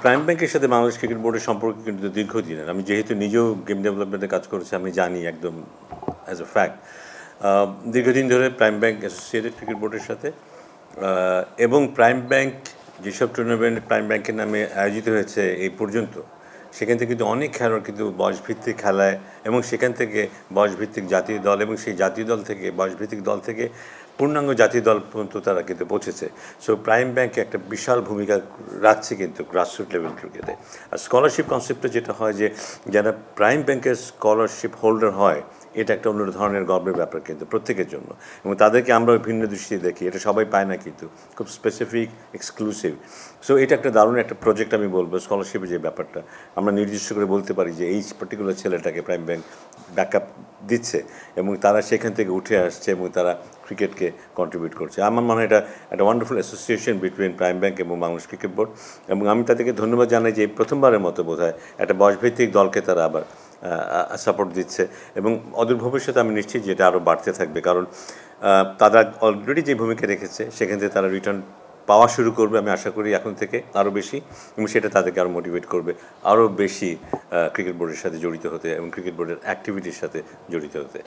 Prime ব্যাংকের সাথে Bangladesh cricket বোর্ডের সম্পর্ক কিন্তু দীর্ঘদিনের। আমি যেহেতু নিজেও গেম ডেভেলপমেন্টে কাজ করেছি, আমি জানি একদম অ্যাজ এ ফ্যাক্ট। দীর্ঘদিন ধরে প্রাইম ব্যাংক অ্যাসোসিয়েটেড ক্রিকেট বোর্ডের সাথে, এবং প্রাইম ব্যাংক যেসব টুর্নামেন্ট প্রাইম ব্যাংকের নামে আয়োজিত হয়েছে এই পর্যন্ত, সেখান থেকে কিন্তু অনেক খেলোয়াড় কিন্তু বয়সভিত্তিক খেলায়, এবং সেখান থেকে বয়সভিত্তিক জাতীয় দল, এবং সেই জাতীয় দল থেকে বয়সভিত্তিক দল থেকে পূর্ণাঙ্গ জাতীয় দল পর্যন্ত তারা কিন্তু পৌঁছেছে। সো প্রাইম ব্যাংকে একটা বিশাল ভূমিকা রাখছে কিন্তু গ্রাসরুট লেভেল ক্রিকেটে। আর স্কলারশিপ কনসেপ্টে যেটা হয় যে যারা প্রাইম ব্যাংকের স্কলারশিপ হোল্ডার হয়, এটা একটা অন্য ধরনের গর্বের ব্যাপার কিন্তু প্রত্যেকের জন্য, এবং তাদেরকে আমরা ভিন্ন দৃষ্টিতে দেখি। এটা সবাই পায় না, কিন্তু খুব স্পেসিফিক, এক্সক্লুসিভ। সো এটা একটা দারুণ একটা প্রজেক্ট আমি বলবো। স্কলারশিপের যে ব্যাপারটা আমরা নির্দিষ্ট করে বলতে পারি যে এই পার্টিকুলার ছেলেটাকে প্রাইম ব্যাংক ব্যাকআপ দিচ্ছে, এবং তারা সেখান থেকে উঠে আসছে এবং তারা ক্রিকেটকে কন্ট্রিবিউট করছে। আমার মনে হয় এটা একটা wonderful association between prime bank এবং বাংলাদেশ ক্রিকেট বোর্ড, এবং আমি তাদেরকে ধন্যবাদ জানাই যে প্রথমবারের মতো বোধহয় একটা বয়সভিত্তিক দলকে তারা আবার সাপোর্ট দিচ্ছে, এবং অদূর ভবিষ্যতে আমি নিশ্চিত যে এটা আরও বাড়তে থাকবে। কারণ তারা অলরেডি যে ভূমিকা রেখেছে সেখান থেকে তারা রিটার্ন পাওয়া শুরু করবে, আমি আশা করি এখন থেকে আরও বেশি, এবং সেটা তাদেরকে আরও মোটিভেট করবে আরও বেশি ক্রিকেট বোর্ডের সাথে জড়িত হতে এবং ক্রিকেট বোর্ডের অ্যাক্টিভিটির সাথে জড়িত হতে।